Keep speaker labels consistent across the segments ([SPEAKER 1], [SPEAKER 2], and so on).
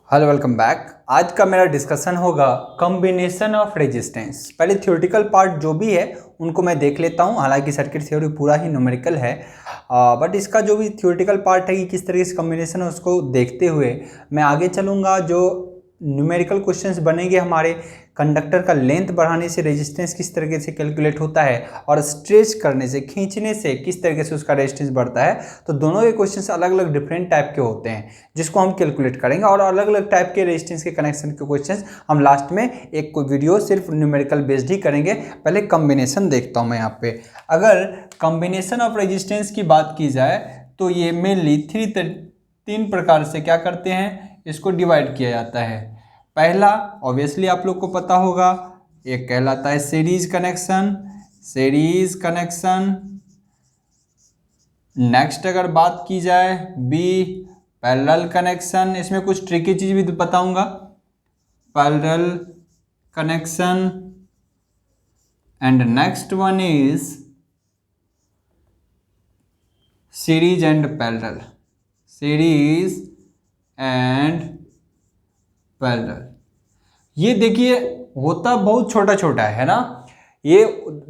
[SPEAKER 1] Hello welcome back. आज का मेरा डिस्कशन होगा कॉम्बिनेशन ऑफ रेजिस्टेंस। पहले थ्योरेटिकल पार्ट जो भी है उनको मैं देख लेता हूँ। हालांकि सर्किट थ्योरी पूरा ही न्यूमेरिकल है, बट इसका जो भी थ्योरेटिकल पार्ट है कि किस तरीके से कॉम्बिनेशन है उसको देखते हुए मैं आगे चलूँगा। जो न्यूमेरिकल क्वेश्चंस बनेंगे हमारे, कंडक्टर का लेंथ बढ़ाने से रेजिस्टेंस किस तरीके से कैलकुलेट होता है और स्ट्रेच करने से, खींचने से किस तरीके से उसका रेजिस्टेंस बढ़ता है। तो दोनों के क्वेश्चंस अलग अलग डिफरेंट टाइप के होते हैं जिसको हम कैलकुलेट करेंगे, और अलग अलग टाइप के रेजिस्टेंस के कनेक्शन के क्वेश्चंस हम लास्ट में एक कोई वीडियो सिर्फ न्यूमेरिकल बेस्ड ही करेंगे। पहले कॉम्बिनेशन देखता हूँ मैं यहाँ पे। अगर कॉम्बिनेशन ऑफ रेजिस्टेंस की बात की जाए तो ये मेनली तीन प्रकार से क्या करते हैं, इसको डिवाइड किया जाता है। पहला ऑब्वियसली आप लोग को पता होगा, एक कहलाता है सीरीज कनेक्शन। नेक्स्ट अगर बात की जाए बी पैरेलल कनेक्शन, इसमें कुछ ट्रिकी चीज भी बताऊंगा। Parallel connection and next one is series and parallel. ये देखिए होता बहुत छोटा छोटा है ना। ये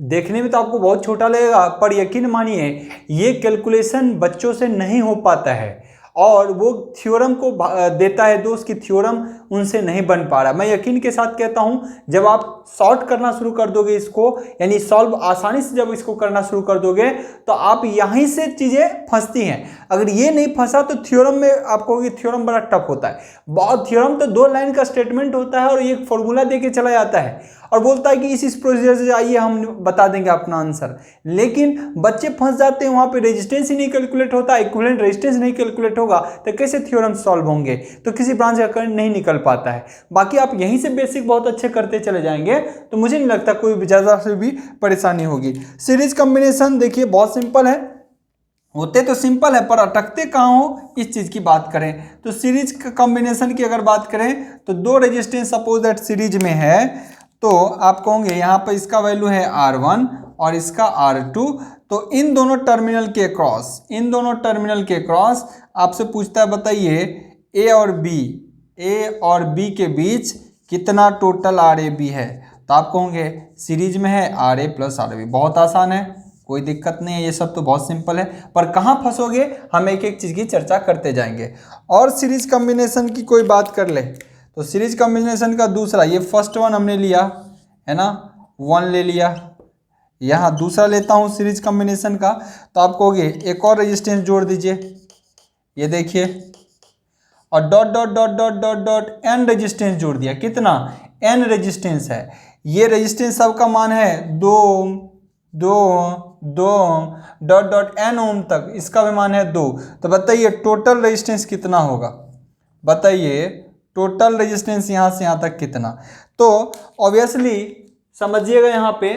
[SPEAKER 1] देखने में तो आपको बहुत छोटा लगेगा, पर यकीन मानिए ये कैलकुलेशन बच्चों से नहीं हो पाता है, और वो थ्योरम को देता है दोस्त की थ्योरम उनसे नहीं बन पा रहा। मैं यकीन के साथ कहता हूं, जब आप सॉल्व करना शुरू कर दोगे इसको, यानी सॉल्व आसानी से जब इसको करना शुरू कर दोगे तो आप यहीं से चीजें फंसती हैं। अगर ये नहीं फंसा तो थ्योरम में आपको थ्योरम बड़ा टफ होता है। बहुत थ्योरम तो 2 लाइन का स्टेटमेंट होता है और एक फॉर्मूला देके चला जाता है और बोलता है कि इस प्रोसीजर से आइए हम बता देंगे अपना आंसर। लेकिन बच्चे फंस जाते हैं वहां पे, रेजिस्टेंस ही नहीं कैलकुलेट होता, इक्विवेलेंट रेजिस्टेंस नहीं कैलकुलेट होगा तो कैसे थ्योरम सॉल्व होंगे, तो किसी ब्रांच का करंट नहीं निकल पाता है। बाकी आप यहीं से बेसिक बहुत अच्छे करते चले जाएंगे तो मुझे नहीं लगता कोई ज्यादा से भी परेशानी होगी। सीरीज कॉम्बिनेशन देखिए बहुत सिंपल है, होते तो सिंपल है पर अटकते कहाँ हो इस चीज की बात करें तो सीरीज कॉम्बिनेशन की अगर बात करें तो 2 रेजिस्टेंस सपोज दैट सीरीज में है, तो आप कहोगे यहाँ पर इसका वैल्यू है R1 और इसका R2। तो इन दोनों टर्मिनल के क्रॉस आपसे पूछता है बताइए ए और बी के बीच कितना टोटल RAB है। तो आप कहोगे सीरीज में है RA प्लस RB। बहुत आसान है, कोई दिक्कत नहीं है, ये सब तो बहुत सिंपल है। पर कहाँ फंसोगे हम एक एक चीज़ की चर्चा करते जाएंगे। और सीरीज कॉम्बिनेशन की कोई बात कर ले तो सीरीज कॉम्बिनेशन का दूसरा, ये फर्स्ट वन हमने लिया है ना, 1 ले लिया, यहाँ दूसरा लेता हूँ सीरीज कॉम्बिनेशन का। तो आप कहोगे एक और रेजिस्टेंस जोड़ दीजिए, ये देखिए, और dot dot dot dot dot dot n resistance जोड़ दिया। कितना एन रेजिस्टेंस है, ये रेजिस्टेंस सबका मान है 2 डॉट डॉट एन ओम तक, इसका भी मान है 2। तो बताइए टोटल रेजिस्टेंस कितना होगा, बताइए टोटल रेजिस्टेंस यहाँ से यहाँ तक कितना। तो ऑब्वियसली समझिएगा यहाँ पे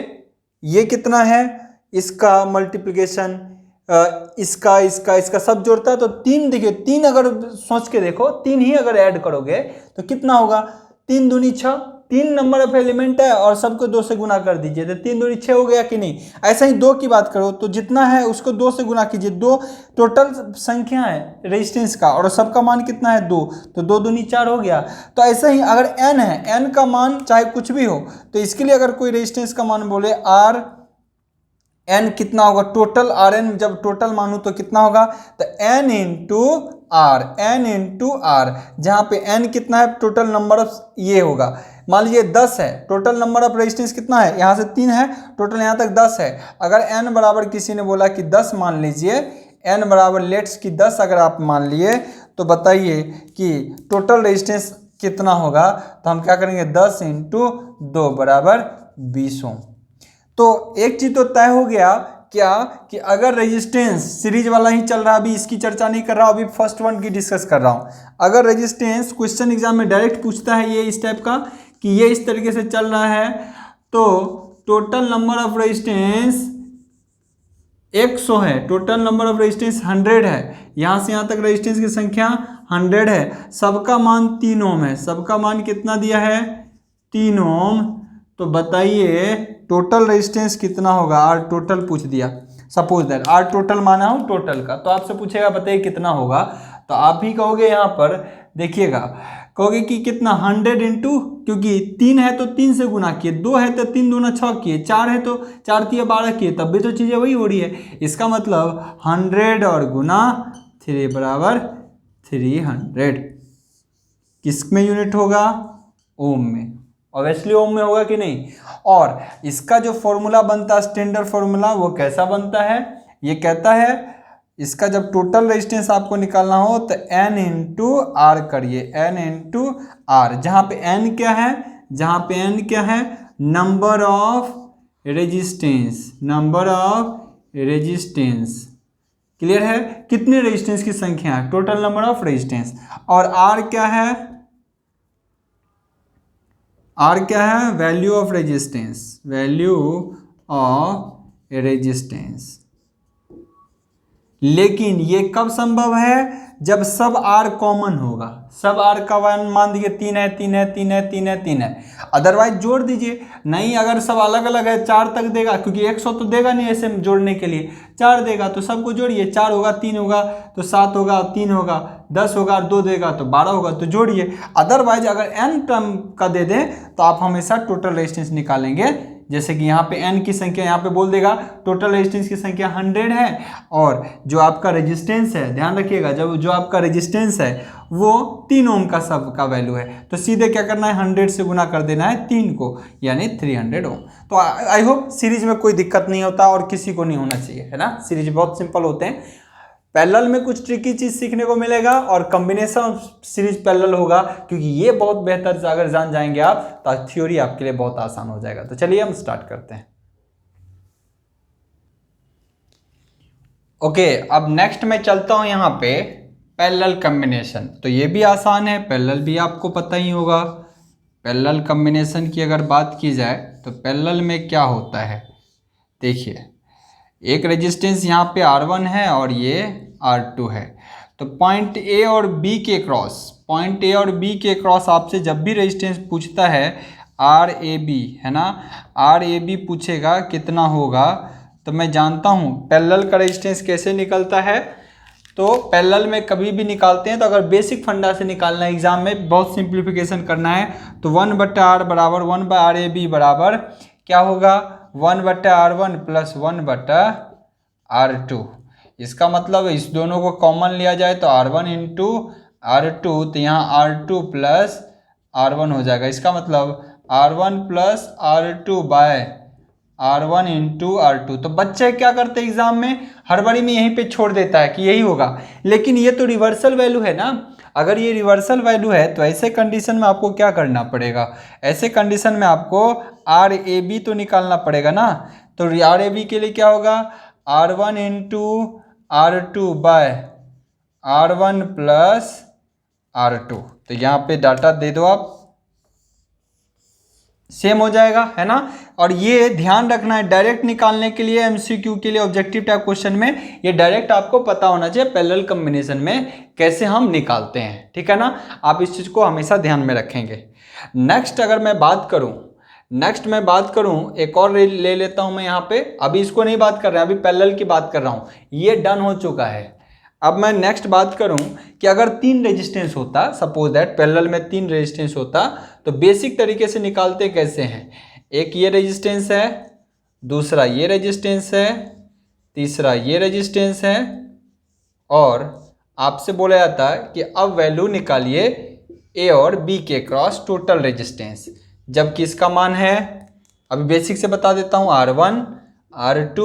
[SPEAKER 1] ये कितना है, इसका मल्टीप्लिकेशन इसका सब जोड़ता है तो 3। देखिए 3 अगर सोच के देखो, 3 ही अगर ऐड करोगे तो कितना होगा, 3 दूनी 6, 3 नंबर ऑफ एलिमेंट है और सबको 2 से गुना कर दीजिए तो 3 दूनी 6 हो गया कि नहीं। ऐसा ही 2 की बात करो तो जितना है उसको 2 से गुना कीजिए, 2 टोटल संख्या है रेजिस्टेंस का और सबका मान कितना है 2, तो 2 दूनी 4 हो गया। तो ऐसा ही अगर n है, n का मान चाहे कुछ भी हो, तो इसके लिए अगर कोई रेजिस्टेंस का मान बोले R n कितना होगा, टोटल Rn जब टोटल मानू तो कितना होगा, तो n इंटू R, जहाँ पे n कितना है टोटल नंबर ऑफ ये होगा। मान लीजिए 10 है, टोटल नंबर ऑफ रेजिस्टेंस कितना है, यहाँ से 3 है, टोटल यहाँ तक 10 है। अगर n बराबर किसी ने बोला कि 10 मान लीजिए, n बराबर लेट्स की 10 अगर आप मान लिए, तो बताइए कि टोटल रेजिस्टेंस कितना होगा। तो हम क्या करेंगे, 10 इंटू 2 बराबर 20 ओम। तो एक चीज तो तय हो गया क्या कि अगर रेजिस्टेंस सीरीज वाला ही चल रहा है, अभी इसकी चर्चा नहीं कर रहा हूं, अभी फर्स्ट वन की डिस्कस कर रहा हूं। अगर रेजिस्टेंस क्वेश्चन एग्जाम में डायरेक्ट पूछता है ये इस टाइप का कि ये इस तरीके से चल रहा है, तो टोटल नंबर ऑफ रेजिस्टेंस 100 है, टोटल नंबर ऑफ रेजिस्टेंस 100 है, यहां से यहां तक रेजिस्टेंस की संख्या 100 है, सबका मान 3 ओम है, सबका मान कितना दिया है 3 ओम। तो बताइए टोटल रेजिस्टेंस कितना होगा, आर टोटल पूछ दिया, सपोज दैट आर टोटल माना हूं टोटल का, तो आपसे पूछेगा बताइए कितना होगा, तो आप ही कहोगे यहाँ पर देखिएगा, कहोगे कि कितना 100 इंटू, क्योंकि 3 है तो 3 से गुना किए, 2 है तो 3 दूना 6 किए, 4 है तो 4 तिया 12 किए, तब भी तो चीज़ें वही हो रही है। इसका मतलब 100 और गुना 3 बराबर 300। किस में यूनिट होगा? ओम में। ऑब्वियसली ओम में होगा कि नहीं। और इसका जो फॉर्मूला बनता है स्टैंडर्ड फॉर्मूला, वो कैसा बनता है? ये कहता है इसका जब टोटल रेजिस्टेंस आपको निकालना हो तो N इंटू आर करिए, N इंटू आर, जहाँ पे N क्या है? जहाँ पे N क्या है? Number of resistance, number of resistance. Clear है? कितने रेजिस्टेंस की संख्या है? Total number of resistance. और R क्या है? R क्या है? Value of resistance, value of resistance. लेकिन ये कब संभव है? जब सब R कॉमन होगा। सब R का मान दिए 3 है, 3 है, 3 है, 3 है, 3 है, अदरवाइज जोड़ दीजिए। नहीं, अगर सब अलग अलग है 4 तक देगा, क्योंकि 100 तो देगा नहीं ऐसे जोड़ने के लिए, 4 देगा तो सबको जोड़िए। 4 होगा, 3 होगा तो 7 होगा, 3 होगा 10 होगा, 2 देगा तो 12 होगा, तो जोड़िए। अदरवाइज अगर n टर्म का दे दें तो आप हमेशा टोटल रेजिस्टेंस निकालेंगे। जैसे कि यहाँ पे n की संख्या, यहाँ पे बोल देगा टोटल रेजिस्टेंस की संख्या 100 है, और जो आपका रेजिस्टेंस है, ध्यान रखिएगा, जब जो आपका रेजिस्टेंस है वो 3 ओम का सब का वैल्यू है, तो सीधे क्या करना है? 100 से गुना कर देना है 3 को, यानी 300 ओम। तो आई होप सीरीज में कोई दिक्कत नहीं होता और किसी को नहीं होना चाहिए, है ना। सीरीज बहुत सिंपल होते हैं। पैरेलल में कुछ ट्रिकी चीज सीखने को मिलेगा और कॉम्बिनेशन ऑफ सीरीज पैरेलल होगा, क्योंकि ये बहुत बेहतर से अगर जान जाएंगे आप तो थ्योरी आपके लिए बहुत आसान हो जाएगा। तो चलिए हम स्टार्ट करते हैं। ओके, अब नेक्स्ट मैं चलता हूं यहाँ पे पैरेलल कॉम्बिनेशन। तो ये भी आसान है, पैरेलल भी आपको पता ही होगा। पैरेलल कॉम्बिनेशन की अगर बात की जाए तो पैरेलल में क्या होता है, देखिए, एक रेजिस्टेंस यहाँ पे R1 है और ये R2 है। तो पॉइंट A और B के क्रॉस, पॉइंट A और B के क्रॉस आपसे जब भी रेजिस्टेंस पूछता है RAB, है ना, RAB पूछेगा कितना होगा, तो मैं जानता हूँ पैरेलल का रेजिस्टेंस कैसे निकलता है। तो पैरेलल में कभी भी निकालते हैं तो अगर बेसिक फंडा से निकालना है, एग्जाम में बहुत सिंप्लीफिकेशन करना है, तो 1/R बराबर 1/RAB बराबर क्या होगा? 1/R1 plus 1/R2। इसका मतलब इस दोनों को कॉमन लिया जाए तो R1 इंटू R2, तो यहाँ R2 प्लस R1 हो जाएगा। इसका मतलब R1 plus R2 bye R1 into R2। तो बच्चे क्या करते हैं एग्जाम में, हड़बड़ी में यहीं पे छोड़ देता है कि यही होगा, लेकिन ये तो रिवर्सल वैल्यू है ना। अगर ये रिवर्सल वैल्यू है तो ऐसे कंडीशन में आपको क्या करना पड़ेगा? ऐसे कंडीशन में आपको RAB तो निकालना पड़ेगा ना। तो RAB के लिए क्या होगा? R1 into R2 bye R1 plus R2। तो यहाँ पे डाटा दे दो आप, सेम हो जाएगा, है ना। और ये ध्यान रखना है, डायरेक्ट निकालने के लिए, MCQ के लिए, ऑब्जेक्टिव टाइप क्वेश्चन में ये डायरेक्ट आपको पता होना चाहिए पैरेलल कॉम्बिनेशन में कैसे हम निकालते हैं, ठीक है ना। आप इस चीज़ को हमेशा ध्यान में रखेंगे। नेक्स्ट अगर मैं बात करूं, एक और ले लेता हूं मैं यहाँ पे। अभी इसको नहीं बात कर रहे हैं, अभी पैरेलल की बात कर रहा हूं, ये डन हो चुका है। अब मैं नेक्स्ट बात करूं कि अगर 3 रेजिस्टेंस होता, सपोज दैट पैरेलल में 3 रेजिस्टेंस होता, तो बेसिक तरीके से निकालते कैसे हैं? एक ये रेजिस्टेंस है, दूसरा ये रेजिस्टेंस है, तीसरा ये रेजिस्टेंस है, और आपसे बोला जाता है कि अब वैल्यू निकालिए A और B के क्रॉस टोटल रेजिस्टेंस, जबकि इसका मान है, अभी बेसिक से बता देता हूँ, R1, R2,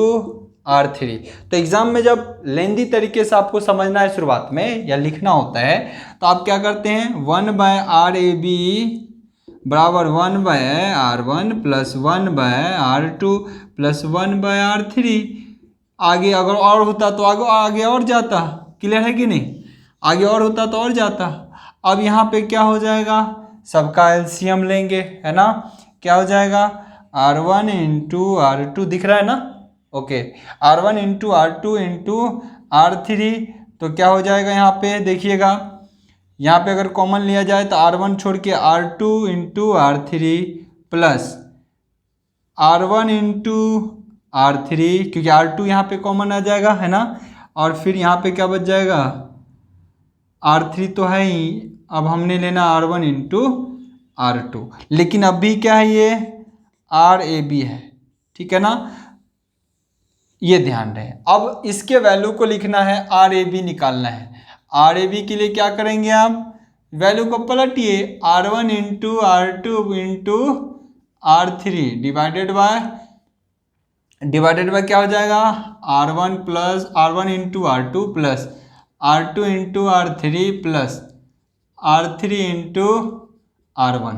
[SPEAKER 1] R3। तो एग्जाम में जब लेंदी तरीके से आपको समझना है शुरुआत में या लिखना होता है, तो आप क्या करते हैं, 1/RAB बराबर 1/R1 plus 1/R2 plus 1/R3। आगे अगर और होता तो आगे और जाता, क्लियर है कि नहीं, आगे और होता तो और जाता। अब यहाँ पे क्या हो जाएगा, सबका LCM लेंगे, है ना। क्या हो जाएगा? R1 इंटू R2 दिख रहा है ना, okay, R1 into R2 into R3। तो क्या हो जाएगा यहाँ पे, देखिएगा, यहाँ पे अगर कॉमन लिया जाए तो R1 छोड़ के R2 into R3 plus R1 into R3, क्योंकि R2 यहाँ पे कॉमन आ जाएगा, है ना। और फिर यहाँ पे क्या बच जाएगा, R3 तो है ही, अब हमने लेना R1 इंटू R2, लेकिन अब भी क्या है, ये RAB है, ठीक है ना, ये ध्यान रहे। अब इसके वैल्यू को लिखना है, RAB निकालना है। RAB के लिए क्या करेंगे आप, वैल्यू को पलटिए, R1 into R2 into R3 divided by क्या हो जाएगा, R1 plus R1 into R2 plus R2 into R3 plus R3 into R1।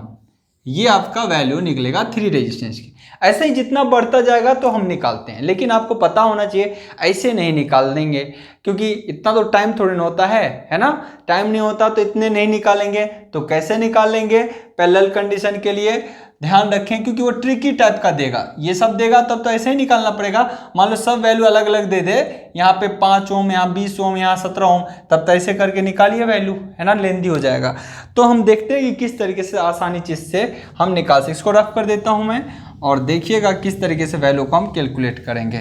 [SPEAKER 1] ये आपका वैल्यू निकलेगा 3 रेजिस्टेंस की। ऐसे ही जितना बढ़ता जाएगा तो हम निकालते हैं, लेकिन आपको पता होना चाहिए ऐसे नहीं निकाल देंगे, क्योंकि इतना तो टाइम थोड़ी ना होता है ना, टाइम नहीं होता तो इतने नहीं निकालेंगे। तो कैसे निकालेंगे, पैरेलल कंडीशन के लिए ध्यान रखें, क्योंकि वो ट्रिकी टाइप का देगा, ये सब देगा तब तो ऐसे ही निकालना पड़ेगा। मान लो सब वैल्यू अलग अलग दे दे, यहाँ पे 5 ओम, यहाँ 20 ओम, यहाँ 17 ओम, तब तो ऐसे करके निकालिए वैल्यू, है ना, लेंदी हो जाएगा। तो हम देखते हैं कि किस तरीके से आसानी चीज़ से हम निकाल सकते। इसको रफ कर देता हूँ मैं, और देखिएगा किस तरीके से वैल्यू को हम कैलकुलेट करेंगे।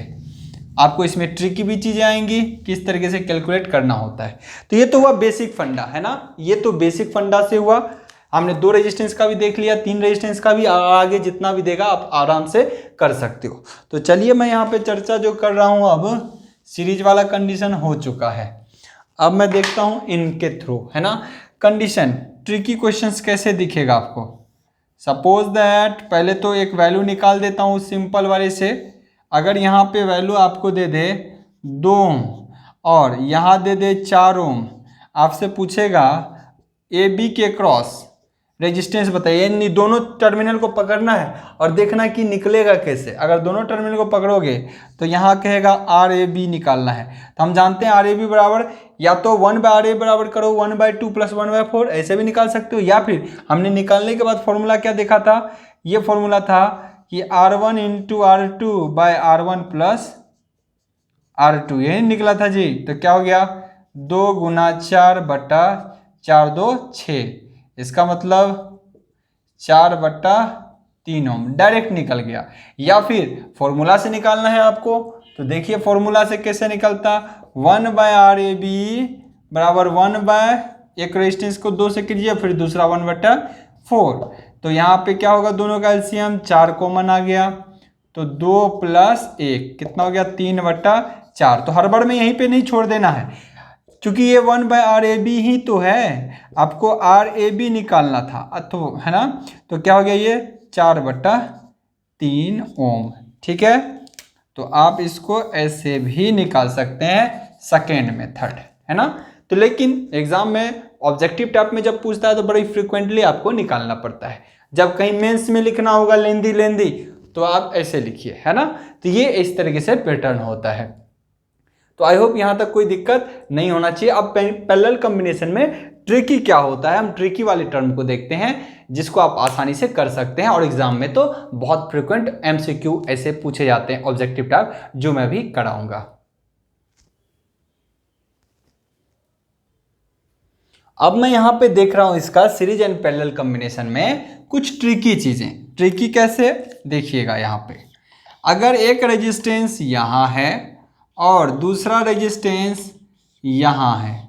[SPEAKER 1] आपको इसमें ट्रिकी भी चीज़ें आएंगी, किस तरीके से कैलकुलेट करना होता है। तो ये तो हुआ बेसिक फंडा, है ना, ये तो बेसिक फंडा से हुआ। हमने 2 रेजिस्टेंस का भी देख लिया, 3 रेजिस्टेंस का भी, आगे जितना भी देगा आप आराम से कर सकते हो। तो चलिए मैं यहाँ पे चर्चा जो कर रहा हूँ, अब सीरीज वाला कंडीशन हो चुका है। अब मैं देखता हूँ इनके थ्रू, है ना, कंडीशन ट्रिकी क्वेश्चंस कैसे दिखेगा आपको। सपोज दैट पहले तो एक वैल्यू निकाल देता हूँ सिंपल वाले से। अगर यहाँ पे वैल्यू आपको दे दे 2 ओम और यहाँ दे दे 4 ओम, आपसे पूछेगा AB के क्रॉस रेजिस्टेंस बताइए। इन दोनों टर्मिनल को पकड़ना है और देखना कि निकलेगा कैसे। अगर दोनों टर्मिनल को पकड़ोगे तो यहाँ कहेगा RAB निकालना है। तो हम जानते हैं RAB बराबर, या तो 1/RA बराबर करो 1/2 प्लस 1/4, ऐसे भी निकाल सकते हो, या फिर हमने निकालने के बाद फॉर्मूला क्या देखा था, ये फॉर्मूला था कि R1 into R2 bye R1 plus R2, यही निकला था जी। तो क्या हो गया, 2 गुना 4 बटा 4 2 6, इसका मतलब 4/3 ओम डायरेक्ट निकल गया। या फिर फॉर्मूला से निकालना है आपको, तो देखिए फॉर्मूला से कैसे निकलता, 1/RAB बराबर 1/, एक रेजिस्टेंस को 2 से कीजिए, फिर दूसरा 1/4। तो यहाँ पे क्या होगा, दोनों का एलसीएम 4 कॉमन आ गया, तो 2 प्लस 1 कितना हो गया, 3/4। तो हड़बड़ में यहीं पे नहीं छोड़ देना है, क्योंकि ये 1/RAB ही तो है, आपको RAB निकालना था, तो है ना। तो क्या हो गया, ये 4/3 ओम, ठीक है। तो आप इसको ऐसे भी निकाल सकते हैं, सेकेंड मेथड, है ना। तो लेकिन एग्जाम में ऑब्जेक्टिव टाइप में जब पूछता है तो बड़ी फ्रिक्वेंटली आपको निकालना पड़ता है। जब कहीं मेंस में लिखना होगा लेंदी तो आप ऐसे लिखिए, है ना। तो ये इस तरीके से पैटर्न होता है। तो आई होप यहाँ तक कोई दिक्कत नहीं होना चाहिए। अब पैरेलल कॉम्बिनेशन में ट्रिकी क्या होता है, हम ट्रिकी वाले टर्म को देखते हैं, जिसको आप आसानी से कर सकते हैं, और एग्जाम में तो बहुत फ्रिक्वेंट MCQ ऐसे पूछे जाते हैं ऑब्जेक्टिव टाइप, जो मैं भी कराऊंगा। अब मैं यहाँ पे देख रहा हूं इसका सीरीज एंड पैरेलल कॉम्बिनेशन में कुछ ट्रिकी चीजें। ट्रिकी कैसे, देखिएगा यहाँ पे अगर एक रेजिस्टेंस यहाँ है और दूसरा रेजिस्टेंस यहाँ है,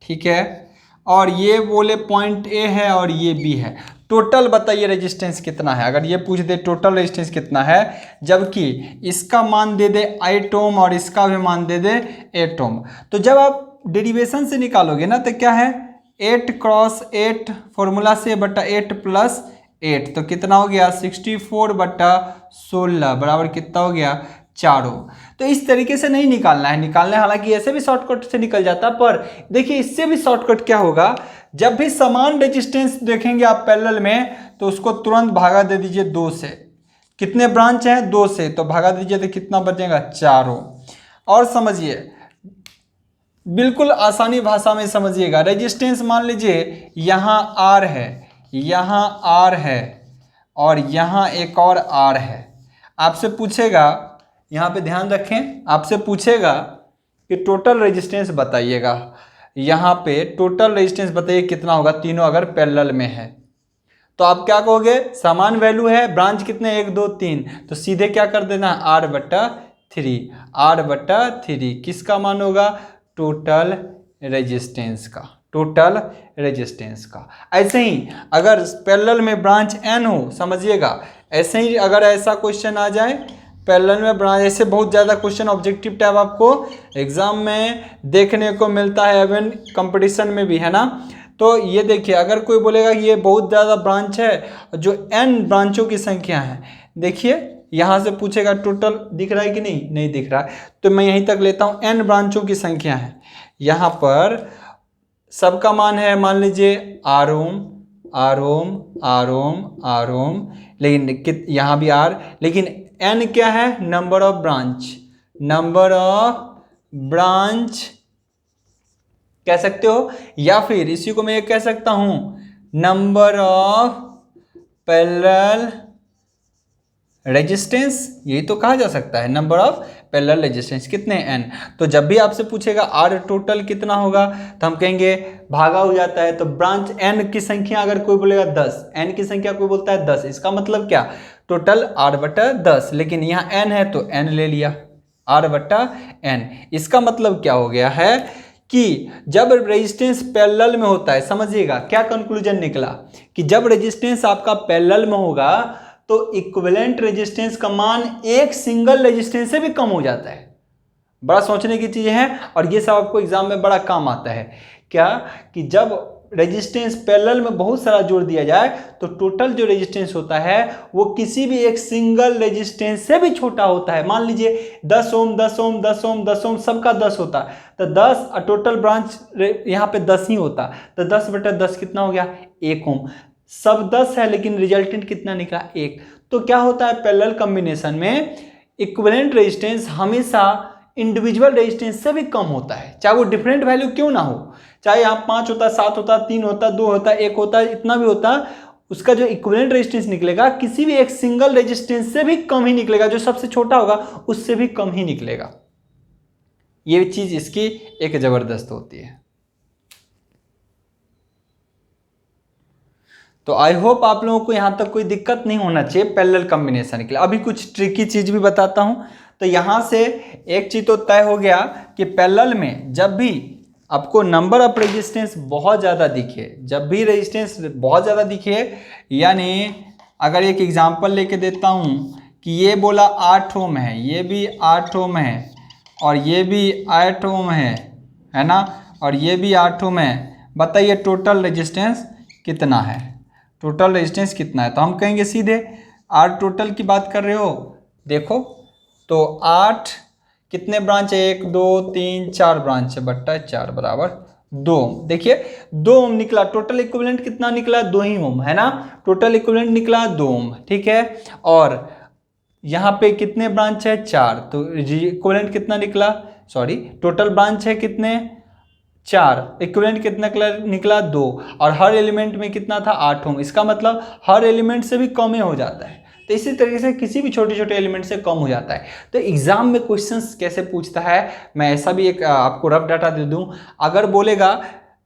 [SPEAKER 1] ठीक है, और ये बोले पॉइंट A है और ये B है, टोटल बताइए रेजिस्टेंस कितना है। अगर ये पूछ दे टोटल रेजिस्टेंस कितना है, जबकि इसका मान दे दे 8 ओम और इसका भी मान दे दे 8 ओम, तो जब आप डेरिवेशन से निकालोगे ना तो क्या है, 8 क्रॉस 8 फॉर्मूला से बटा 8 प्लस 8, तो कितना हो गया 64/16 बराबर कितना हो गया 4 ओम। तो इस तरीके से नहीं निकालना है, निकालना है, हालांकि ऐसे भी शॉर्टकट से निकल जाता, पर देखिए इससे भी शॉर्टकट क्या होगा, जब भी समान रेजिस्टेंस देखेंगे आप पैरेलल में तो उसको तुरंत भागा दे दीजिए 2 से। कितने ब्रांच हैं, 2 से, तो भागा दीजिए तो कितना बचेगा 4 ओम। और समझिए, बिल्कुल आसानी भाषा में समझिएगा, रेजिस्टेंस मान लीजिए यहाँ R है, यहाँ R है और यहाँ एक और R है। आपसे पूछेगा, यहाँ पे ध्यान रखें, आपसे पूछेगा कि टोटल रेजिस्टेंस बताइएगा, यहाँ पे टोटल रेजिस्टेंस बताइए कितना होगा, तीनों अगर पैरेलल में है तो आप क्या कहोगे, समान वैल्यू है, ब्रांच कितने 1 2 3, तो सीधे क्या कर देना R/3 किसका मान होगा, टोटल रेजिस्टेंस का, टोटल रेजिस्टेंस का। ऐसे ही अगर पैरेलल में ब्रांच n हो, समझिएगा, ऐसे ही अगर ऐसा क्वेश्चन आ जाए पैरेलल में ब्रांच, ऐसे बहुत ज़्यादा क्वेश्चन ऑब्जेक्टिव टाइप आपको एग्जाम में देखने को मिलता है, इवन कंपटीशन में भी, है ना। तो ये देखिए, अगर कोई बोलेगा कि ये बहुत ज़्यादा ब्रांच है, जो n ब्रांचों की संख्या है, देखिए यहाँ से पूछेगा टोटल दिख रहा है कि नहीं, नहीं दिख रहा है, तो मैं यहीं तक लेता हूँ, n ब्रांचों की संख्या है। यहाँ पर सबका मान है, मान लीजिए R ohm R ohm R ohm R ohm, लेकिन यहाँ भी r, लेकिन n क्या है, number of branch, number of branch कह सकते हो, या फिर इसी को मैं ये कह सकता हूं नंबर ऑफ पैरेलल रेजिस्टेंस, यही तो कहा जा सकता है, नंबर ऑफ पैरेलल रेजिस्टेंस कितने n। तो जब भी आपसे पूछेगा r टोटल कितना होगा, तो हम कहेंगे भागा हो जाता है, तो ब्रांच n की संख्या अगर कोई बोलेगा 10, n की संख्या कोई बोलता है 10, इसका मतलब क्या, टोटल r/10, लेकिन यहाँ n है तो n ले लिया, r/n। इसका मतलब क्या हो गया है कि जब रेजिस्टेंस पैरेलल में होता है, समझिएगा क्या कंक्लूजन निकला, कि जब रेजिस्टेंस आपका पैरेलल में होगा तो इक्विवेलेंट रेजिस्टेंस का मान एक सिंगल रेजिस्टेंस से भी कम हो जाता है। बड़ा सोचने की चीज है, और ये सब आपको एग्जाम में बड़ा काम आता है। क्या कि जब रेजिस्टेंस पैरेलल में बहुत सारा जोड़ दिया जाए तो टोटल जो रेजिस्टेंस होता है वो किसी भी एक सिंगल रेजिस्टेंस से भी छोटा होता है। मान लीजिए 10 ओम 10 ओम 10 ओम 10 ओम सबका 10 होता, तो 10 टोटल ब्रांच यहाँ पे 10 ही होता, तो 10/10 कितना हो गया, 1 ओम। सब 10 है लेकिन रिजल्टेंट कितना निकला, 1। तो क्या होता है, पैरेलल कॉम्बिनेशन में इक्विवेलेंट रेजिस्टेंस हमेशा इंडिविजुअल रेजिस्टेंस से भी कम होता है, चाहे वो डिफरेंट वैल्यू क्यों ना हो, चाहे यहाँ 5 होता, 7 होता, 3 होता, 2 होता, 1 होता, इतना भी होता, उसका जो इक्विवेलेंट रेजिस्टेंस निकलेगा किसी भी एक सिंगल रेजिस्टेंस से भी कम ही निकलेगा, जो सबसे छोटा होगा उससे भी कम ही निकलेगा। ये चीज इसकी एक जबरदस्त होती है। तो आई होप आप लोगों को यहां तक कोई दिक्कत नहीं होना चाहिए पैरेलल कॉम्बिनेशन के लिए। अभी कुछ ट्रिकी चीज भी बताता हूं। तो यहां से एक चीज तो तय हो गया कि पैरेलल में जब भी आपको नंबर ऑफ रेजिस्टेंस बहुत ज़्यादा दिखे, जब भी रेजिस्टेंस बहुत ज़्यादा दिखे, यानी अगर एक एग्जांपल लेके देता हूँ कि ये बोला 8 ओम है, ये भी 8 ओम है, और ये भी 8 ओम है ना, और ये भी 8 ओम है, बताइए टोटल रेजिस्टेंस कितना है, टोटल रेजिस्टेंस कितना है। तो हम कहेंगे सीधे आर टोटल की बात कर रहे हो, देखो तो 8 कितने ब्रांच है, 1 2 3 4 ब्रांच है, बट्टा 4 बराबर 2 ओम। देखिए 2 ओम निकला, टोटल इक्विवेलेंट कितना निकला, 2 ही ओम, है ना, टोटल इक्विवेलेंट निकला 2 ओम, ठीक है। और यहाँ पे कितने ब्रांच है, 4, तो इक्विवेलेंट कितना निकला, सॉरी टोटल ब्रांच है कितने, 4, इक्विवेलेंट कितना निकला 2, और हर एलिमेंट में कितना था, 8 ओम। इसका मतलब हर एलिमेंट से भी कम ही हो जाता है। तो इसी तरीके से किसी भी छोटे छोटे एलिमेंट से कम हो जाता है। तो एग्जाम में क्वेश्चंस कैसे पूछता है, मैं ऐसा भी एक आपको रफ डाटा दे दूं। अगर बोलेगा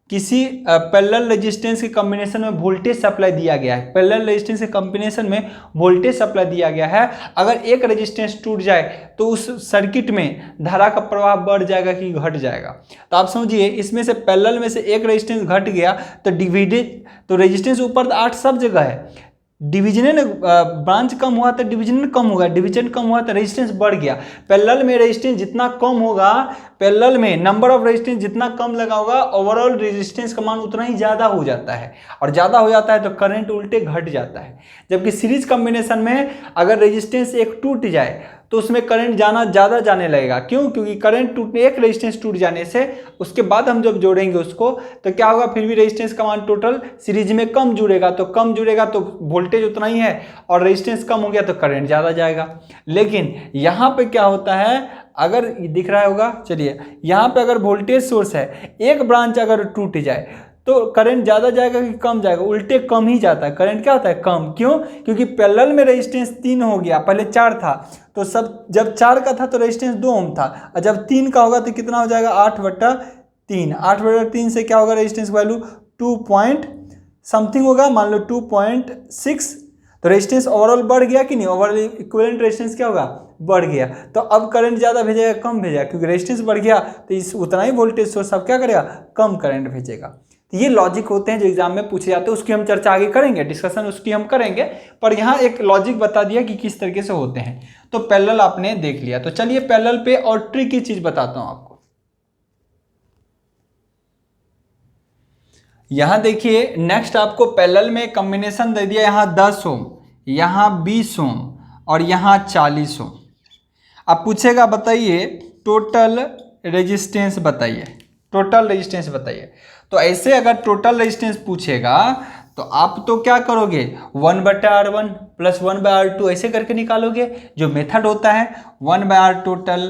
[SPEAKER 1] किसी पैरेलल रेजिस्टेंस के कॉम्बिनेशन में वोल्टेज सप्लाई दिया गया है, पैरेलल रेजिस्टेंस के कॉम्बिनेशन में वोल्टेज सप्लाई दिया गया है, अगर एक रेजिस्टेंस टूट जाए तो उस सर्किट में धारा का प्रवाह बढ़ जाएगा कि घट जाएगा। तो आप समझिए इसमें से पैरेलल में से एक रेजिस्टेंस घट गया तो डिविडेड, तो रेजिस्टेंस ऊपर 8 सब जगह है, डिविजन ब्रांच कम हुआ तो डिवीजन कम होगा, डिवीजन कम हुआ तो रेजिस्टेंस बढ़ गया। पैरेलल में रेजिस्टेंस जितना कम होगा, पैरेलल में नंबर ऑफ रेजिस्टेंस जितना कम लगा होगा, ओवरऑल रेजिस्टेंस का मान उतना ही ज़्यादा हो जाता है, और ज़्यादा हो जाता है तो करंट उल्टे घट जाता है। जबकि सीरीज कॉम्बिनेशन में अगर रेजिस्टेंस एक टूट जाए तो उसमें करंट ज़्यादा जाने लगेगा। क्यों? क्योंकि करंट टूटने, एक रेजिस्टेंस टूट जाने से उसके बाद हम जब जोड़ेंगे उसको तो क्या होगा, फिर भी रेजिस्टेंस का मान टोटल सीरीज में कम जुड़ेगा, तो कम जुड़ेगा तो वोल्टेज उतना ही है, और रेजिस्टेंस कम हो गया तो करंट ज़्यादा जाएगा। लेकिन यहाँ पे क्या होता है, अगर दिख रहा होगा, चलिए यहाँ पे अगर वोल्टेज सोर्स है, एक ब्रांच अगर टूट जाए तो करंट ज़्यादा जाएगा कि कम जाएगा, उल्टे कम ही जाता है, करंट क्या होता है, कम। क्यों? क्योंकि पैरेलल में रेजिस्टेंस 3 हो गया, पहले 4 था, तो सब जब 4 का था तो रेजिस्टेंस 2 ओम था, और जब 3 का होगा तो कितना हो जाएगा, 8/3, 8/3 से क्या होगा, रेजिस्टेंस वैल्यू 2 पॉइंट समथिंग होगा, मान लो 2.6, तो रेजिस्टेंस ओवरऑल बढ़ गया कि नहीं, ओवरऑल इक्विवेलेंट रेजिस्टेंस क्या होगा, बढ़ गया। तो अब करंट ज़्यादा भेजेगा कम भेजेगा, क्योंकि रेजिस्टेंस बढ़ गया तो इस उतना ही वोल्टेज सोर्स अब क्या करेगा, कम करंट भेजेगा। तो ये लॉजिक होते हैं जो एग्जाम में पूछे जाते हैं, उसकी हम चर्चा आगे करेंगे, डिस्कशन उसकी हम करेंगे, पर यहाँ एक लॉजिक बता दिया कि किस तरीके से होते हैं। तो पैरेलल आपने देख लिया, तो चलिए पैरेलल पे और ट्रिकी चीज बताता हूं आपको। यहां देखिए नेक्स्ट आपको पैरेलल में कॉम्बिनेशन दे दिया, यहां 10 ओम, यहां 20 ओम और यहां 40 ओम। अब पूछेगा बताइए टोटल रेजिस्टेंस बताइए, टोटल रेजिस्टेंस बताइए। तो ऐसे अगर टोटल रेजिस्टेंस पूछेगा तो आप तो क्या करोगे 1/R1 प्लस 1/R2 ऐसे करके निकालोगे। जो मेथड होता है 1/R टोटल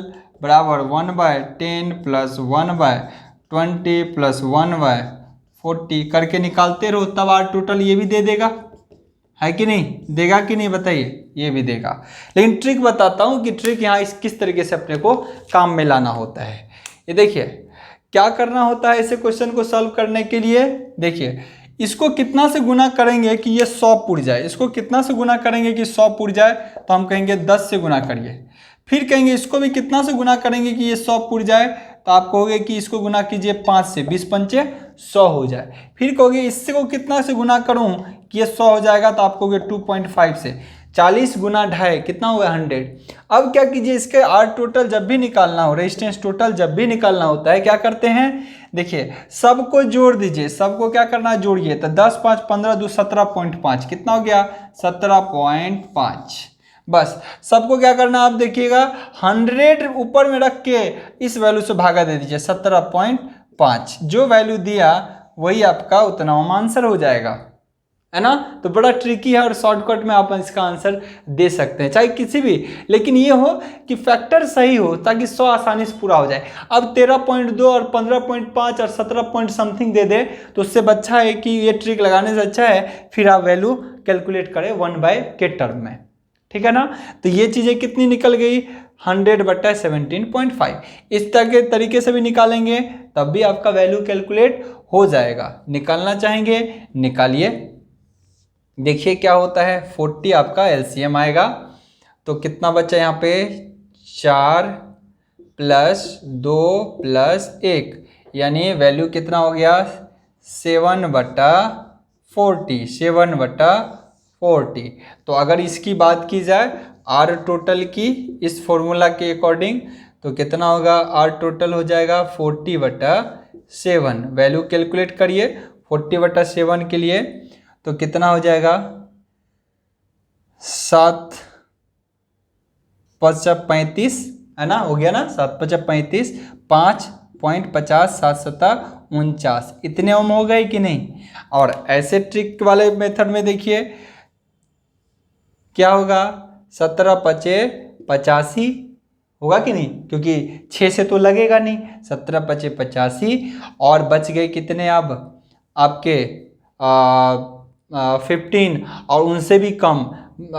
[SPEAKER 1] बराबर 1/10 प्लस 1/20 प्लस 1/40 करके निकालते रहो, तब R टोटल ये भी दे देगा, है कि नहीं, देगा कि नहीं बताइए, ये भी देगा। लेकिन ट्रिक बताता हूं कि ट्रिक यहाँ इस किस तरीके से अपने को काम में लाना होता है। ये देखिए क्या करना होता है ऐसे क्वेश्चन को सॉल्व करने के लिए। देखिए इसको कितना से गुना करेंगे कि ये 100 पुर जाए, इसको कितना से गुना करेंगे कि 100 पुर जाए, तो हम कहेंगे 10 से गुना करिए। फिर कहेंगे इसको भी कितना से गुना करेंगे कि ये 100 पुर जाए, तो आप कहोगे कि इसको गुना कीजिए 5 से, 20 पंचे 100 हो जाए। फिर कहोगे इससे को कितना से गुना करूं कि ये 100 हो जाएगा, तो आप कहोगे 2.5 से, 40 गुना 2.5 कितना हुआ 100। अब क्या कीजिए इसके R टोटल जब भी निकालना हो, रेजिस्टेंस टोटल जब भी निकालना होता है, क्या करते हैं देखिए सबको जोड़ दीजिए, सबको क्या करना है जोड़िए। तो 10 5 15 2 17.5 कितना हो गया 17.5। बस सबको क्या करना आप देखिएगा 100 ऊपर में रख के इस वैल्यू से भागा दे दीजिए 17.5, जो वैल्यू दिया वही आपका उतना आंसर हो जाएगा, है ना। तो बड़ा ट्रिकी है और शॉर्टकट में आप इसका आंसर दे सकते हैं चाहे किसी भी, लेकिन ये हो कि फैक्टर सही हो ताकि 100 आसानी से पूरा हो जाए। अब 13.2 और 15.5 और 17 पॉइंट समथिंग दे दे तो उससे अच्छा है कि ये ट्रिक लगाने से अच्छा है फिर आप वैल्यू कैलकुलेट करें 1/k टर्म में, ठीक है ना। तो ये चीज़ें कितनी निकल गई 100/17.5। इस तरह के तरीके से भी निकालेंगे तब भी आपका वैल्यू कैलकुलेट हो जाएगा। निकालना चाहेंगे निकालिए, देखिए क्या होता है 40 आपका एलसीएम आएगा। तो कितना बचा यहाँ पे 4 + 2 + 1 यानी वैल्यू कितना हो गया 7/40, 7/40। तो अगर इसकी बात की जाए R टोटल की इस फॉर्मूला के अकॉर्डिंग तो कितना होगा R टोटल हो जाएगा 40/7। वैल्यू कैलकुलेट करिए 40/7 के लिए तो कितना हो जाएगा 7 × 35 है ना, हो गया ना 7 × 35 5.50 7 × 49 इतने ओम हो गए कि नहीं। और ऐसे ट्रिक वाले मेथड में देखिए क्या होगा 17 × 5 = 85 होगा कि नहीं, क्योंकि 6 से तो लगेगा नहीं, 17 × 5 = 85 और बच गए कितने अब आपके 15 और उनसे भी कम।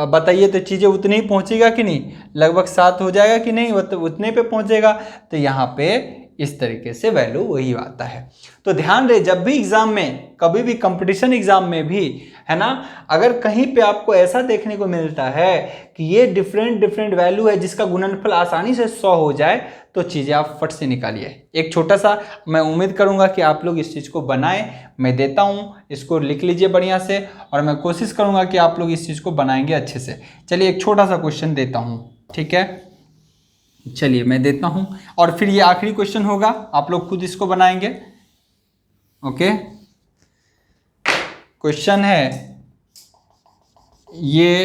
[SPEAKER 1] बताइए तो चीज़ें उतनी ही पहुंचेगा कि नहीं, लगभग 7 हो जाएगा कि नहीं, उतने पे पहुंचेगा। तो यहाँ पे इस तरीके से वैल्यू वही आता है। तो ध्यान रहे जब भी एग्जाम में, कभी भी कंपटीशन एग्जाम में भी, है ना, अगर कहीं पे आपको ऐसा देखने को मिलता है कि ये डिफरेंट वैल्यू है जिसका गुणनफल आसानी से 100 हो जाए तो चीज़ें आप फट से निकालिए। एक छोटा सा मैं उम्मीद करूंगा कि आप लोग इस चीज़ को बनाएं, मैं देता हूं, इसको लिख लीजिए बढ़िया से और मैं कोशिश करूंगा कि आप लोग इस चीज़ को बनाएंगे अच्छे से। चलिए एक छोटा सा क्वेश्चन देता हूं, ठीक है, चलिए मैं देता हूं और फिर ये आखिरी क्वेश्चन होगा, आप लोग खुद इसको बनाएंगे। ओके, क्वेश्चन है ये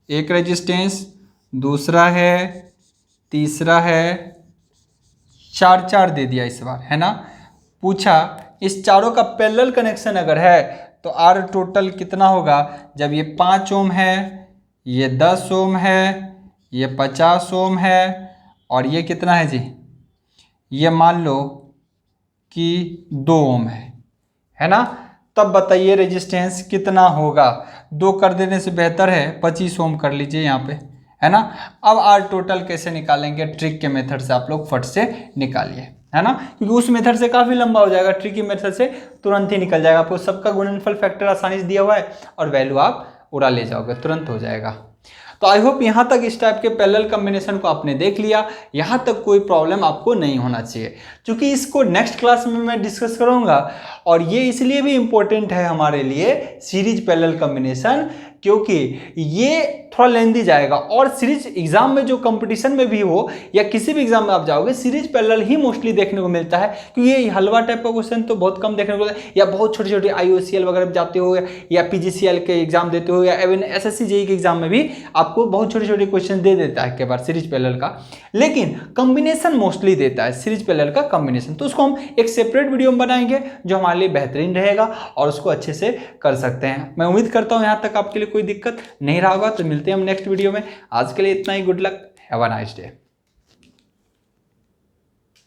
[SPEAKER 1] एक रेजिस्टेंस, दूसरा है, तीसरा है, 4 दे दिया इस बार, है ना। पूछा इस चारों का पैरेलल कनेक्शन अगर है तो R टोटल कितना होगा जब ये 5 ओम है, ये 10 ओम है, ये 50 ओम है और ये कितना है जी, ये मान लो कि 2 ओम है ना। तब बताइए रेजिस्टेंस कितना होगा। 2 कर देने से बेहतर है 25 ओम कर लीजिए यहाँ पे, है ना। अब R टोटल कैसे निकालेंगे, ट्रिक के मेथड से आप लोग फट से निकालिए, है ना, क्योंकि उस मेथड से काफ़ी लंबा हो जाएगा, ट्रिक की मेथड से तुरंत ही निकल जाएगा। आपको सबका गुणनफल फैक्टर आसानी से दिया हुआ है और वैल्यू आप उड़ा ले जाओगे, तुरंत हो जाएगा। तो आई होप यहाँ तक इस टाइप के पैरेलल कॉम्बिनेशन को आपने देख लिया, यहाँ तक कोई प्रॉब्लम आपको नहीं होना चाहिए, क्योंकि इसको नेक्स्ट क्लास में मैं डिस्कस करूँगा। और ये इसलिए भी इम्पोर्टेंट है हमारे लिए सीरीज पैरेलल कॉम्बिनेशन, क्योंकि ये थोड़ा लेंदी जाएगा। और सीरीज एग्जाम में जो कंपटीशन में भी हो या किसी भी एग्जाम में आप जाओगे, सीरीज पैरेलल ही मोस्टली देखने को मिलता है, क्योंकि ये हलवा टाइप का क्वेश्चन तो बहुत कम देखने को मिलता है। या बहुत छोटे छोटे IOCL वगैरह जाते हो या PGCL के एग्जाम देते हो या इवन SSC JEE के एग्जाम में भी आपको बहुत छोटे छोटे क्वेश्चन दे देता है कई बार सीरीज पैरेलल का, लेकिन कॉम्बिनेशन मोस्टली देता है सीरीज पैरेलल का कॉम्बिनेशन। तो उसको हम एक सेपरेट वीडियो में बनाएंगे जो हमारे लिए बेहतरीन रहेगा और उसको अच्छे से कर सकते हैं। मैं उम्मीद करता हूँ यहाँ तक आपके लिए कोई दिक्कत नहीं रहा होगा। तो मिलते हैं हम नेक्स्ट वीडियो में। आज के लिए इतना ही। Good luck, have a nice day.